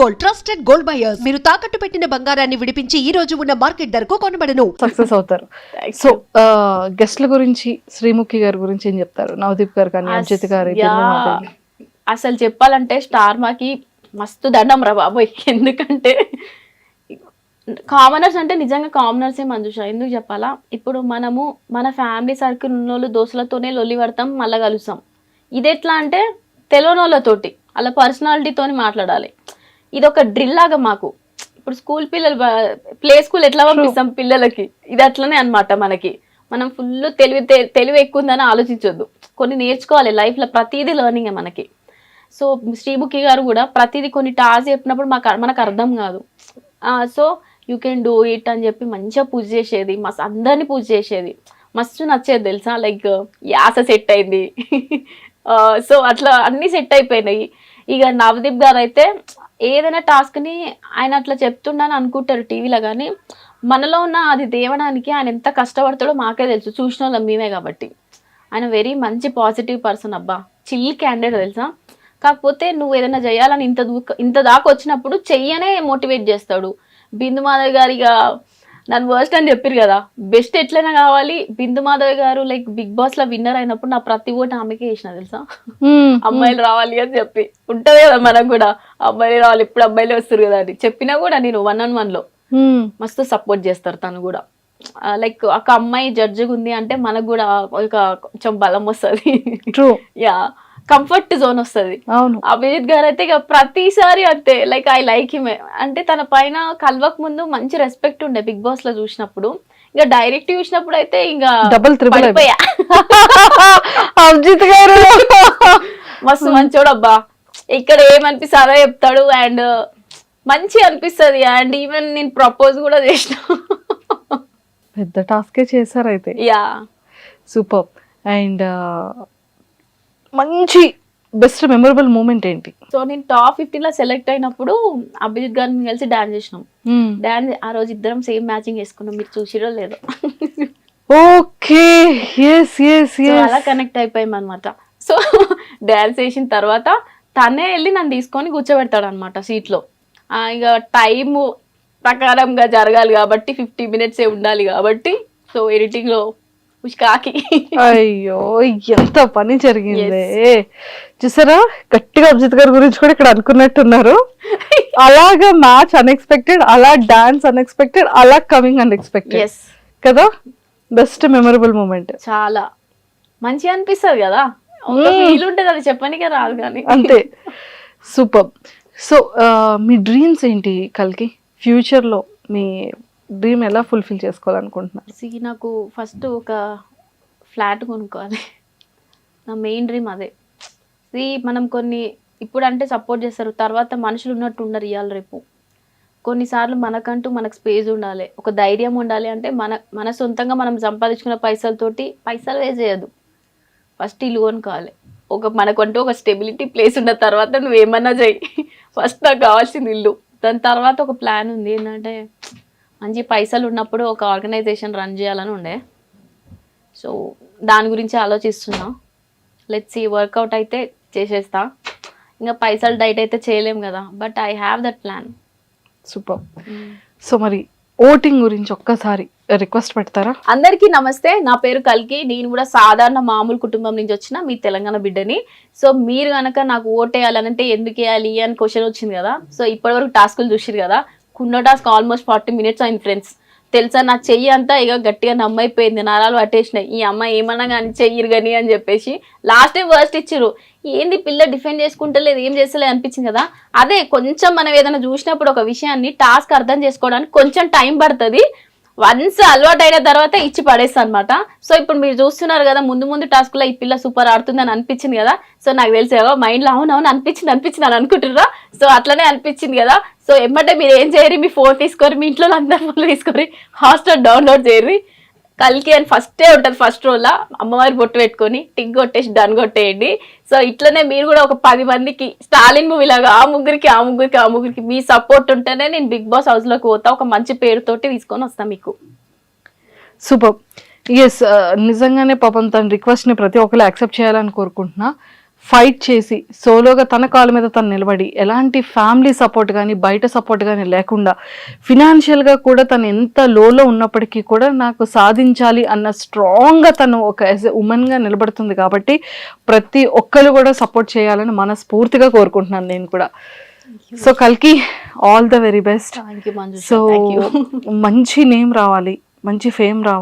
Gold, trusted gold buyers. మీరు తాకట్టు పెట్టిన బంగారాన్ని విడిపించి ఈ రోజు ఉన్న మార్కెట్ ధరకు కొనబడను. సక్సెస్ అవుతారు. సో గెస్ట్ల గురించి శ్రీముఖి గారి గురించి ఏం చెప్తారు? నవదీప్ గారు కానీ, అంజిత్ గారు, అసలు చెప్పాలంటే స్టార్ మాకి మస్తు దండం రా బాబోయ్. ఎందుకంటే కామనర్స్ అంటే నిజంగా కామనర్సే మంజుష. ఎందుకు చెప్పాలా, ఇప్పుడు మనము మన ఫ్యామిలీ సర్కిల్ ఉన్నోళ్ళు దోస్తులతోనే లొల్లి పడతాం, మళ్ళీ కలుస్తాం. ఇది ఎట్లా అంటే తెలియని వాళ్ళతోటి అలా పర్సనాలిటీతోని మాట్లాడాలి. ఇది ఒక డ్రిల్ లాగా మాకు. ఇప్పుడు స్కూల్ పిల్లలు ప్లే స్కూల్ ఎట్లా పంపిస్తాం పిల్లలకి, ఇది అట్లనే అనమాట. మనం ఫుల్ తెలివి ఎక్కువ ఉందని ఆలోచించొద్దు, కొన్ని నేర్చుకోవాలి లైఫ్లో. ప్రతిదీ లెర్నింగే మనకి. సో శ్రీముఖి గారు కూడా ప్రతిదీ కొన్ని టాస్క్ చెప్పినప్పుడు మనకు అర్థం కాదు. So you can do it అని చెప్పి మంచిగా పూజ చేసేది, మస్తు అందరినీ పూజ చేసేది, మస్తు నచ్చేది తెలుసా. లైక్ యాస సెట్ అయింది. సో అట్లా అన్నీ సెట్ అయిపోయినాయి. ఇక నవదీప్ గారు అయితే ఏదైనా టాస్క్ని ఆయన అట్లా చెప్తుండని అనుకుంటారు టీవీలో, కానీ మనలో ఉన్న అది తేవడానికి ఆయన ఎంత కష్టపడతాడో మాకే తెలుసు, చూసిన వాళ్ళం మేమే కాబట్టి. ఆయన వెరీ మంచి పాజిటివ్ పర్సన్ అబ్బా, చిల్ క్యాండిడేట్ తెలుసా. కాకపోతే నువ్వు ఏదైనా చేయాలని ఇంత దాకా వచ్చినప్పుడు చెయ్యనే మోటివేట్ చేస్తాడు. బిందు మాధవ్ గారు ఇక నన్ను వర్స్ట్ అని చెప్పారు కదా, బెస్ట్ ఎట్లయినా కావాలి. బిందు మాధవ్ గారు లైక్ బిగ్ బాస్ లో విన్నర్ అయినప్పుడు నా ప్రతి ఓటు ఆమెకే వేసిన తెలుసా. అమ్మాయిలు రావాలి అని చెప్పి ఉంటది కదా మనకు కూడా, అబ్బాయిలు రావాలి, ఇప్పుడు అబ్బాయిలే వస్తారు కదా అని చెప్పినా కూడా నేను 1-on-1 లో మస్తు సపోర్ట్ చేస్తారు తను కూడా. లైక్ ఒక అమ్మాయి జడ్జిగా ఉంది అంటే మనకు కూడా ఒక కొంచెం బలం వస్తుంది. యా, కంఫర్ట్ జోన్ వస్తుంది. అభిజిత్ గారు అయితే ఇక ప్రతిసారి అంతే, లైక్ ఐ లైక్ హిమ్. అంటే తన పైన కలవక ముందు మంచి రెస్పెక్ట్ ఉండే బిగ్ బాస్ లో చూసినప్పుడు, ఇంకా డైరెక్ట్ చూసినప్పుడు అయితే ఇంకా డబుల్ త్రిబుల్ అయిపోయా. అభిజిత్ గారు మస్తు మంచోడు అబ్బా. ఇక్కడ ఏమనిపిస్తుంది అదే చెప్తాడు, అండ్ మంచి అనిపిస్తుంది. అండ్ ఈవెన్ నేను ప్రపోజ్ కూడా చేసిన. పెద్ద టాస్కే చేశారు అయితే. Yeah, super. అండ్ మంచి బెస్ట్ మెమరబుల్ మూమెంట్ ఏంటి? సో నేను టాప్ 15 లో సెలెక్ట్ అయినప్పుడు అభిజిత్ గారిని కలిసి డాన్స్ చేసినాం. డాన్స్ ఆ రోజు ఇద్దరం సేమ్ మ్యాచింగ్ వేసుకున్నాం, మీరు చూసిరో లేదో. ఓకే, అలా కనెక్ట్ అయిపోయాం అనమాట. సో డాన్స్ వేసిన తర్వాత తనే వెళ్ళి నన్ను తీసుకొని కూర్చోబెడతాడు అనమాట సీట్లో. ఇక టైము ప్రకారంగా జరగాలి కాబట్టి 50 minutes ఉండాలి కాబట్టి, సో ఎడిటింగ్ లో ఉష్కాకి. అయ్యో ఎంత పని జరిగింది చూసారా. గట్టిగా అభిజిత్ గారి గురించి కూడా ఇక్కడ అనుకున్నట్టున్నారు. అలాగా మ్యాచ్ అన్ఎక్స్పెక్టెడ్, అలా డాన్స్ అన్ఎక్స్పెక్టెడ్, అలా కమింగ్ అన్ఎక్స్పెక్టెడ్ కదా. Best memorable moment. చాలా మంచిగా అనిపిస్తుంది కదా, ఫీల్ ఉంటుంది, అది చెప్పనికే రాదు కానీ అంతే. సూపర్. సో మీ డ్రీమ్స్ ఏంటి కల్కి? ఫ్యూచర్ లో మీ డ్రీమ్ ఎలా ఫుల్ఫిల్ చేసుకోవాలనుకుంటున్నారు? నాకు ఫస్ట్ ఒక ఫ్లాట్ కొనుక్కోవాలి, నా మెయిన్ డ్రీమ్ అదే. మనం కొన్ని ఇప్పుడు అంటే సపోర్ట్ చేస్తారు, తర్వాత మనుషులు ఉన్నట్టు ఉండరు ఇవాళ రేపు. కొన్నిసార్లు మనకంటూ మనకు స్పేస్ ఉండాలి, ఒక ధైర్యం ఉండాలి. అంటే మన సొంతంగా మనం సంపాదించుకున్న పైసలతోటి పైసలు వేస్ట్ చేయదు. ఫస్ట్ ఇల్లు కొనుక్కోవాలి, మనకంటూ ఒక స్టెబిలిటీ ప్లేస్ ఉన్న తర్వాత నువ్వు ఏమన్నా చెయ్యి. ఫస్ట్ నాకు కావాల్సింది ఇల్లు. దాని తర్వాత ఒక ప్లాన్ ఉంది ఏంటంటే, మంచి పైసలు ఉన్నప్పుడు ఒక ఆర్గనైజేషన్ రన్ చేయాలని ఉండే. సో దాని గురించి ఆలోచిస్తున్నా. లెట్స్ సీ, వర్కౌట్ అయితే చేసేస్తా. ఇంకా పైసలు డైట్ అయితే చేయలేం కదా, but I have that plan. Super. So మరి ఓటింగ్ గురించి ఒక్కసారి రిక్వెస్ట్ పెడతారా? అందరికీ నమస్తే, నా పేరు కల్కి. నేను కూడా సాధారణ మామూలు కుటుంబం నుంచి వచ్చిన మీ తెలంగాణ బిడ్డని. సో మీరు కనుక నాకు ఓటేయాలంటే ఎందుకు వేయాలి అని క్వశ్చన్ వచ్చింది కదా. సో ఇప్పటివరకు టాస్కులు చూసిరు కదా, కున్న టాస్క్ ఆల్మోస్ట్ 40 minutes అయింది ఫ్రెండ్స్. తెలుసా, నా చెయ్యి అంతా ఇక గట్టిగా నమ్మైపోయింది, నరాలు పట్టేసినాయి. ఈ అమ్మాయి ఏమన్నా కానీ చెయ్యిరు కానీ అని చెప్పేసి లాస్ట్ టైం వర్స్ట్ ఇచ్చిరు. ఏంది పిల్ల డిఫెండ్ చేసుకుంటలేదు, ఏం చేస్తలేదు అనిపించింది కదా. అదే కొంచెం మనం ఏదైనా చూసినప్పుడు ఒక విషయాన్ని టాస్క్ అర్థం చేసుకోవడానికి కొంచెం టైం పడుతుంది. వన్స్ అలవాటు అయిన తర్వాత ఇచ్చి పడేస్తా అనమాట. సో ఇప్పుడు మీరు చూస్తున్నారు కదా, ముందు టాస్క్లో ఈ పిల్ల సూపర్ ఆడుతుందని అనిపించింది కదా. సో నాకు తెలిసి మైండ్లో అవునవును అనిపించింది అని అనుకుంటుర్రా. సో అట్లనే అనిపించింది కదా. సో ఎమ్మటే మీరు ఏం చేయరు, మీ ఫోన్ తీసుకొని మీ ఇంట్లో అందరు ఫోన్లు తీసుకొని హాట్స్టార్ డౌన్లోడ్ చేయరు. కల్కి అని ఫస్టే ఉంటుంది, ఫస్ట్ రోల్లో అమ్మవారి బొట్టు పెట్టుకొని టిక్ కొట్టేసి డన్ కొట్టేయండి. సో ఇట్లనే మీరు కూడా ఒక 10 మందికి స్టాలిన్ మూవీలాగా ఆ ముగ్గురికి మీ సపోర్ట్ ఉంటేనే నేను బిగ్ బాస్ హౌస్లోకి పోతా, ఒక మంచి పేరుతోటి తీసుకొని వస్తాను మీకు. సూపర్. ఎస్, నిజంగానే పాపం తన రిక్వెస్ట్ని ప్రతి ఒక్కరు యాక్సెప్ట్ చేయాలని కోరుకుంటున్నా. ఫైట్ చేసి సోలోగా తన కాళ్ళ మీద తను నిలబడి ఎలాంటి ఫ్యామిలీ సపోర్ట్ కానీ బయట సపోర్ట్ కానీ లేకుండా ఫినాన్షియల్గా కూడా తను ఎంత లోలో ఉన్నప్పటికీ కూడా నాకు సాధించాలి అన్న స్ట్రాంగ్గా తను ఒక యాజ్ ఎ ఉమెన్గా నిలబడుతుంది కాబట్టి ప్రతి ఒక్కరు కూడా సపోర్ట్ చేయాలని మనస్ఫూర్తిగా కోరుకుంటున్నాను నేను కూడా. సో కల్కి all the very best. Thank you Manjusha, so thank you. మంచి నేమ్ రావాలి, మంచి ఫేమ్ రావాలి.